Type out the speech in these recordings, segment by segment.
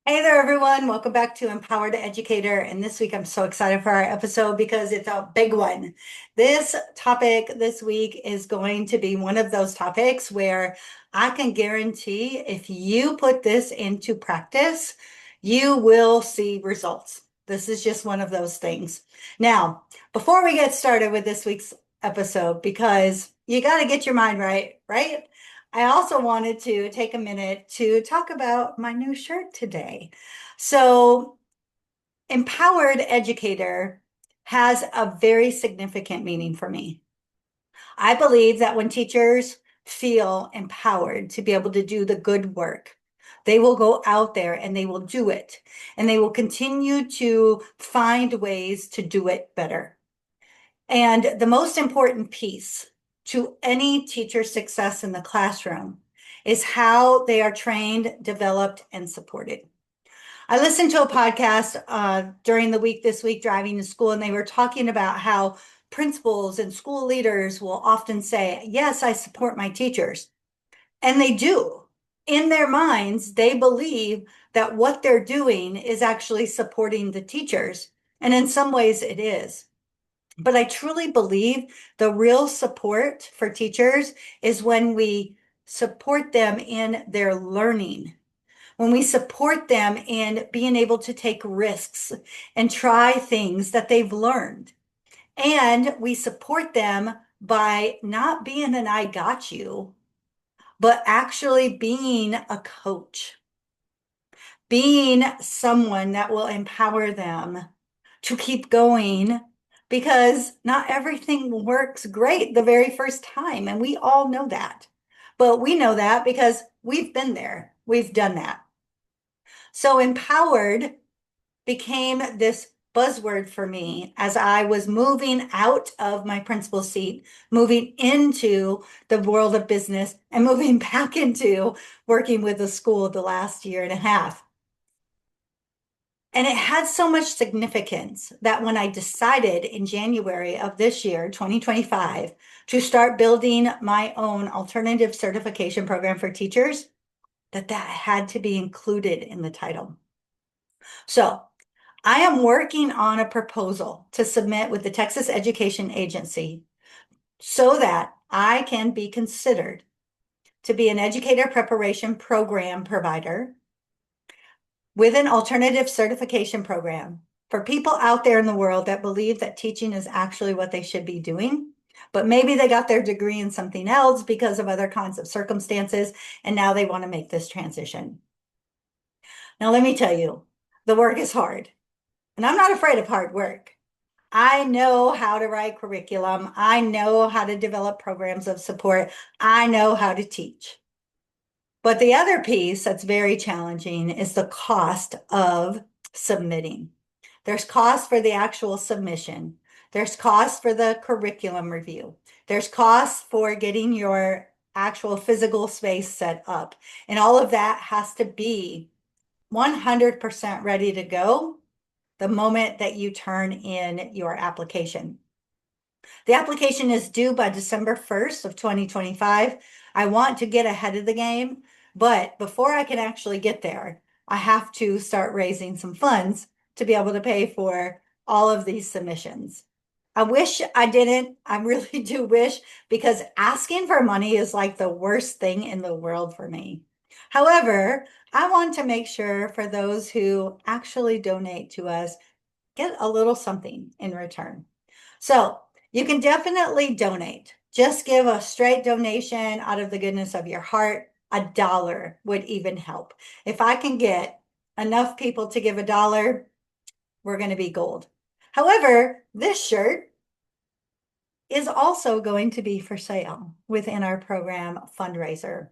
Hey there, everyone. Welcome back to Empowered Educator. And this week, I'm so excited for our episode because it's a big one. This topic this week is going to be one of those topics where I can guarantee if you put this into practice, you will see results. This is just one of those things. Now, before we get started with this week's episode, because you got to get your mind right, right? I also wanted to take a minute to talk about my new shirt today. So, Empowered Educator has a very significant meaning for me. I believe that when teachers feel empowered to be able to do the good work, they will go out there and they will do it, and they will continue to find ways to do it better. And the most important piece to any teacher's success in the classroom is how they are trained, developed, and supported. I listened to a podcast during the week this week driving to school, and they were talking about how principals and school leaders will often say, yes, I support my teachers. And they do. In their minds, they believe that what they're doing is actually supporting the teachers. And in some ways, it is. But I truly believe the real support for teachers is when we support them in their learning, when we support them in being able to take risks and try things that they've learned. And we support them by not being an I got you, but actually being a coach, being someone that will empower them to keep going because not everything works great the very first time. And we all know that. But we know that because we've been there, we've done that. So empowered became this buzzword for me as I was moving out of my principal seat, moving into the world of business, and moving back into working with the school the last year and a half. And it had so much significance that when I decided in January of this year, 2025, to start building my own alternative certification program for teachers, that had to be included in the title. So I am working on a proposal to submit with the Texas Education Agency so that I can be considered to be an educator preparation program provider with an alternative certification program for people out there in the world that believe that teaching is actually what they should be doing, but maybe they got their degree in something else because of other kinds of circumstances, and now they want to make this transition. Now, let me tell you, the work is hard, and I'm not afraid of hard work. I know how to write curriculum. I know how to develop programs of support. I know how to teach. But the other piece that's very challenging is the cost of submitting. There's cost for the actual submission. There's cost for the curriculum review. There's cost for getting your actual physical space set up. And all of that has to be 100% ready to go the moment that you turn in your application. The application is due by December 1st of 2025. I want to get ahead of the game, but before I can actually get there, I have to start raising some funds to be able to pay for all of these submissions. I wish I didn't. I really do wish, because asking for money is like the worst thing in the world for me. However, I want to make sure for those who actually donate to us get a little something in return. So you can definitely donate. Just give a straight donation out of the goodness of your heart. $1 would even help. If I can get enough people to give $1, we're going to be gold. However, this shirt is also going to be for sale within our program fundraiser.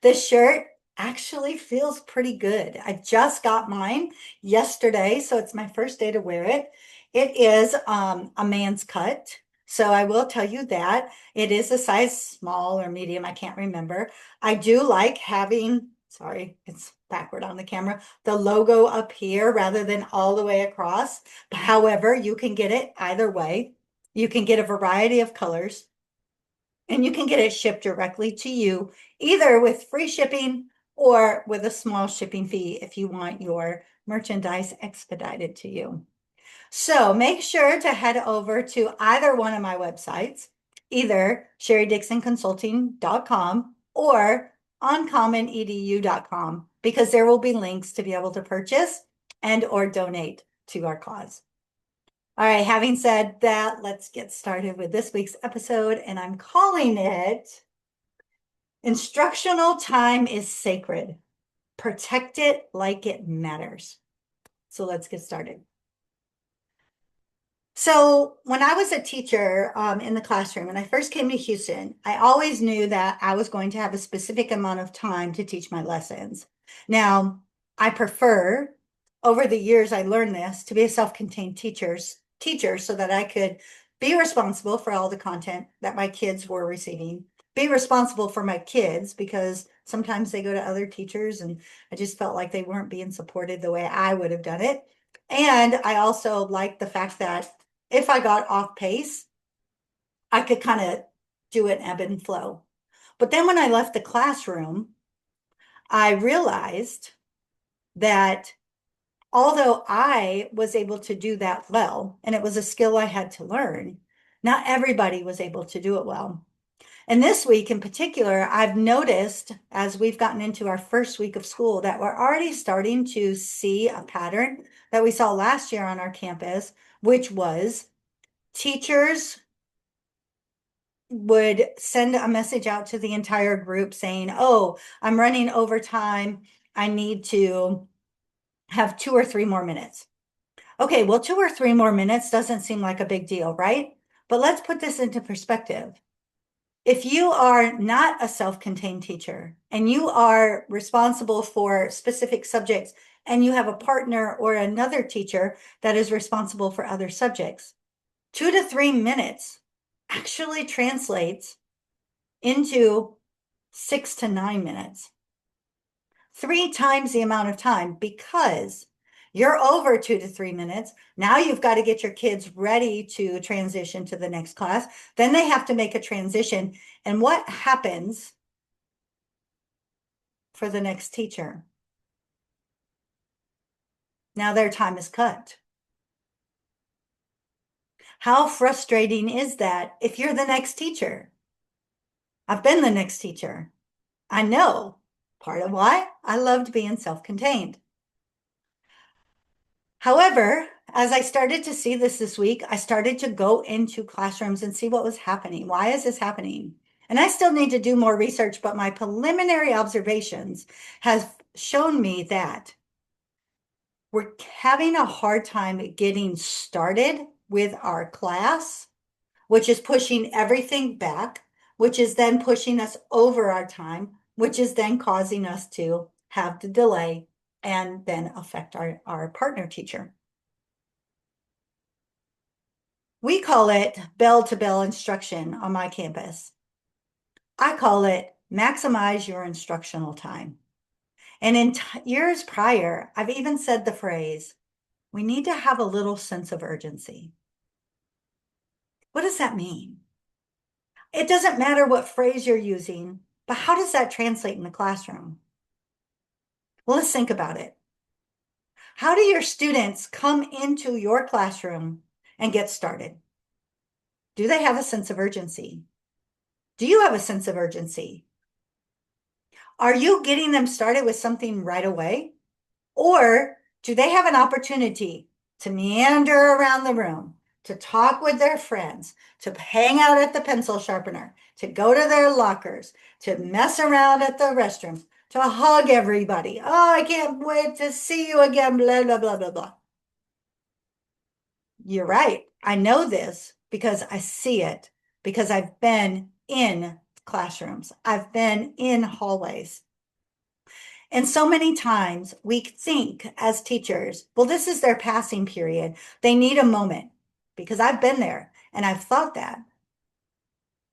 This shirt actually feels pretty good. I just got mine yesterday, so it's my first day to wear it. It is a man's cut. So I will tell you that it is a size small or medium. I can't remember. I do like having, sorry, it's backward on the camera, the logo up here rather than all the way across. However, you can get it either way. You can get a variety of colors, and you can get it shipped directly to you, either with free shipping or with a small shipping fee if you want your merchandise expedited to you. So make sure to head over to either one of my websites, either sherrydixonconsulting.com or uncommonedu.com, because there will be links to be able to purchase and or donate to our cause. All right, having said that, let's get started with this week's episode, and I'm calling it Instructional Time is Sacred. Protect it like it matters. So let's get started. So when I was a teacher in the classroom, when I first came to Houston, I always knew that I was going to have a specific amount of time to teach my lessons. Now, I prefer, over the years, I learned this, to be a self-contained teacher so that I could be responsible for all the content that my kids were receiving, be responsible for my kids because sometimes they go to other teachers and I just felt like they weren't being supported the way I would have done it. And I also liked the fact that if I got off pace, I could kind of do it ebb and flow. But then when I left the classroom, I realized that although I was able to do that well, and it was a skill I had to learn, not everybody was able to do it well. And this week in particular, I've noticed as we've gotten into our first week of school that we're already starting to see a pattern that we saw last year on our campus, which was teachers would send a message out to the entire group saying, oh, I'm running overtime. I need to have 2 or 3 more minutes. Okay, well, 2 or 3 more minutes doesn't seem like a big deal, right? But let's put this into perspective. If you are not a self-contained teacher and you are responsible for specific subjects and you have a partner or another teacher that is responsible for other subjects, 2 to 3 minutes actually translates into 6 to 9 minutes, 3 times the amount of time, because you're over 2 to 3 minutes. Now you've got to get your kids ready to transition to the next class. Then they have to make a transition. And what happens for the next teacher? Now their time is cut. How frustrating is that if you're the next teacher? I've been the next teacher. I know part of why I loved being self-contained. However, as I started to see this week, I started to go into classrooms and see what was happening. Why is this happening? And I still need to do more research, but my preliminary observations have shown me that we're having a hard time getting started with our class, which is pushing everything back, which is then pushing us over our time, which is then causing us to have the delay and then affect our partner teacher. We call it bell-to-bell instruction on my campus. I call it maximize your instructional time. And in years prior, I've even said the phrase, we need to have a little sense of urgency. What does that mean? It doesn't matter what phrase you're using, but how does that translate in the classroom? Well, let's think about it. How do your students come into your classroom and get started? Do they have a sense of urgency? Do you have a sense of urgency? Are you getting them started with something right away? Or do they have an opportunity to meander around the room, to talk with their friends, to hang out at the pencil sharpener, to go to their lockers, to mess around at the restrooms, to hug everybody? Oh, I can't wait to see you again, blah, blah, blah, blah, blah. You're right. I know this because I see it, because I've been in classrooms. I've been in hallways. And so many times we think as teachers, well, this is their passing period. They need a moment, because I've been there and I've thought that.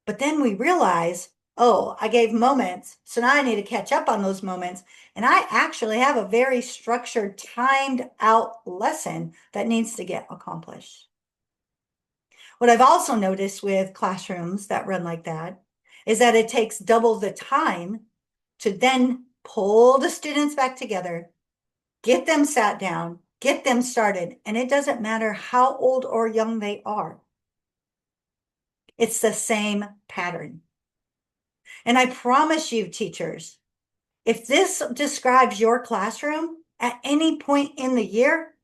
But then we realize, oh, I gave moments, so now I need to catch up on those moments. And I actually have a very structured, timed out lesson that needs to get accomplished. What I've also noticed with classrooms that run like that is that it takes double the time to then pull the students back together, get them sat down, get them started, and it doesn't matter how old or young they are. It's the same pattern. And I promise you, teachers, if this describes your classroom at any point in the year,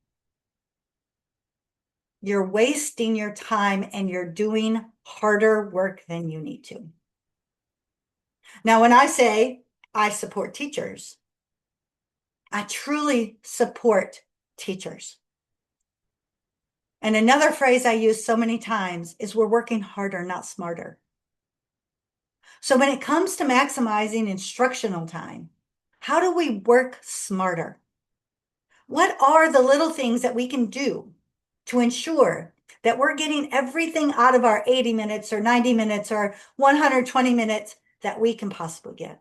you're wasting your time and you're doing harder work than you need to. Now, when I say I support teachers, I truly support teachers. And another phrase I use so many times is we're working harder, not smarter. So when it comes to maximizing instructional time, how do we work smarter? What are the little things that we can do to ensure that we're getting everything out of our 80 minutes or 90 minutes or 120 minutes that we can possibly get?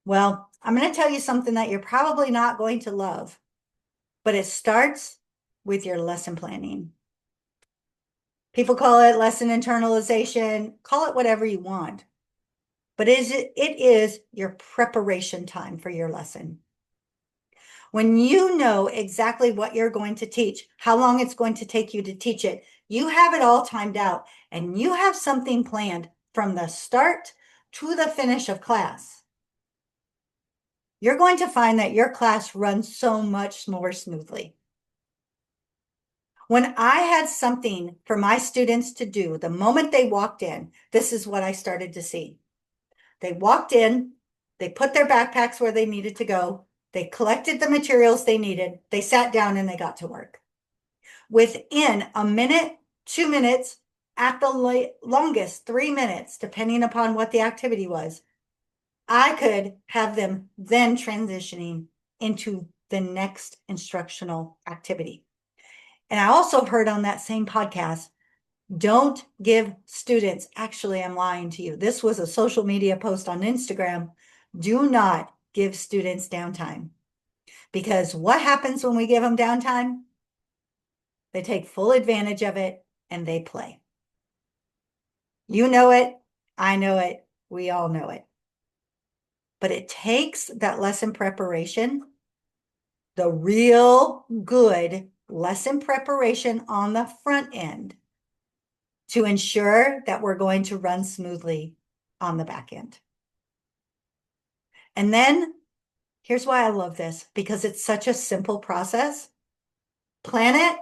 Well, I'm going to tell you something that you're probably not going to love, but it starts with your lesson planning. People call it lesson internalization, call it whatever you want, but it is your preparation time for your lesson. When you know exactly what you're going to teach, how long it's going to take you to teach it, you have it all timed out, and you have something planned from the start to the finish of class, you're going to find that your class runs so much more smoothly. When I had something for my students to do, the moment they walked in, this is what I started to see. They walked in, they put their backpacks where they needed to go, they collected the materials they needed, they sat down and they got to work. Within a minute, 2 minutes, at the longest, 3 minutes, depending upon what the activity was, I could have them then transitioning into the next instructional activity. And I also heard on that same podcast, don't give students, actually, I'm lying to you. This was a social media post on Instagram. Do not give students downtime, because what happens when we give them downtime? They take full advantage of it and they play. You know it. I know it. We all know it. But it takes that lesson preparation, the real good lesson preparation on the front end, to ensure that we're going to run smoothly on the back end. And then here's why I love this, because it's such a simple process. Plan it,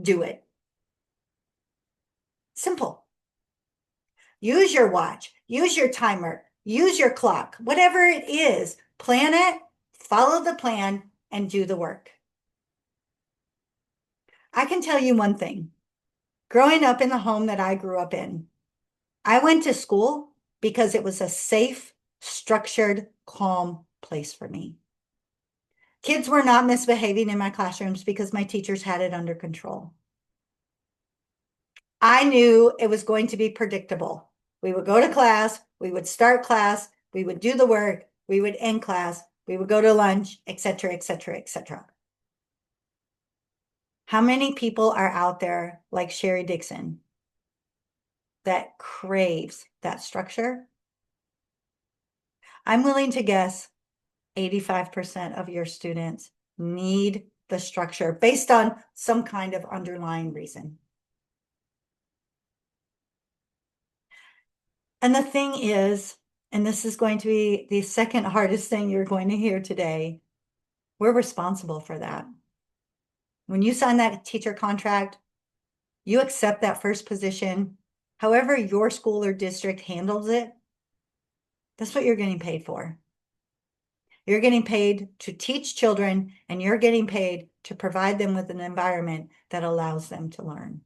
do it. Simple. Use your watch, use your timer, use your clock, whatever it is, plan it, follow the plan, and do the work. I can tell you one thing. Growing up in the home that I grew up in, I went to school because it was a safe, structured, calm place for me. Kids were not misbehaving in my classrooms because my teachers had it under control. I knew it was going to be predictable. We would go to class, we would start class, we would do the work, we would end class, we would go to lunch, etc., etc., etc. How many people are out there like Sherry Dixon that craves that structure? I'm willing to guess 85% of your students need the structure based on some kind of underlying reason. And the thing is, and this is going to be the second hardest thing you're going to hear today, we're responsible for that. When you sign that teacher contract, you accept that first position, however your school or district handles it, that's what you're getting paid for. You're getting paid to teach children, and you're getting paid to provide them with an environment that allows them to learn.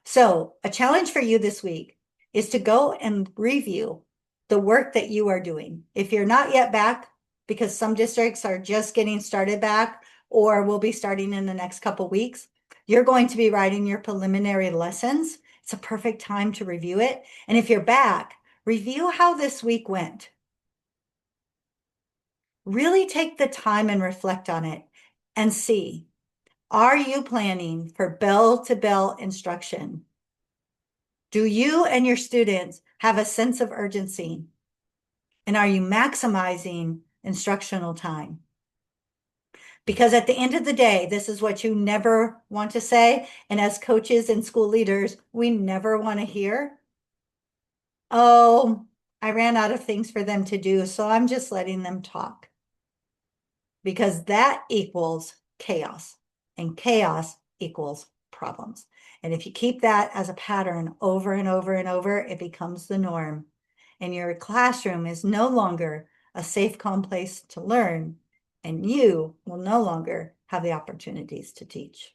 So a challenge for you this week is to go and review the work that you are doing. If you're not yet back, because some districts are just getting started back or will be starting in the next couple weeks, you're going to be writing your preliminary lessons. It's a perfect time to review it. And if you're back, review how this week went. Really take the time and reflect on it and see, are you planning for bell-to-bell instruction? Do you and your students have a sense of urgency? And are you maximizing instructional time? Because at the end of the day, this is what you never want to say. And as coaches and school leaders, we never want to hear, oh, I ran out of things for them to do, so I'm just letting them talk. Because that equals chaos, and chaos equals problems. And if you keep that as a pattern over and over and over, it becomes the norm. And your classroom is no longer a safe, calm place to learn, and you will no longer have the opportunities to teach.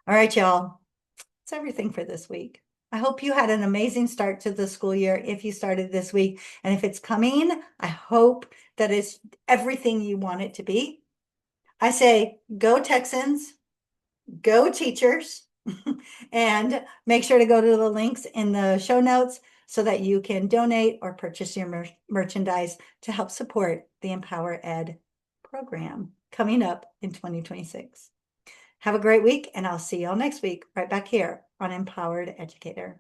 All right, y'all. That's everything for this week. I hope you had an amazing start to the school year if you started this week. And if it's coming, I hope that it's everything you want it to be. I say, go Texans, go teachers, and make sure to go to the links in the show notes so that you can donate or purchase your merchandise to help support the EmpowerED program coming up in 2026. Have a great week, and I'll see y'all next week right back here on Empowered Educator.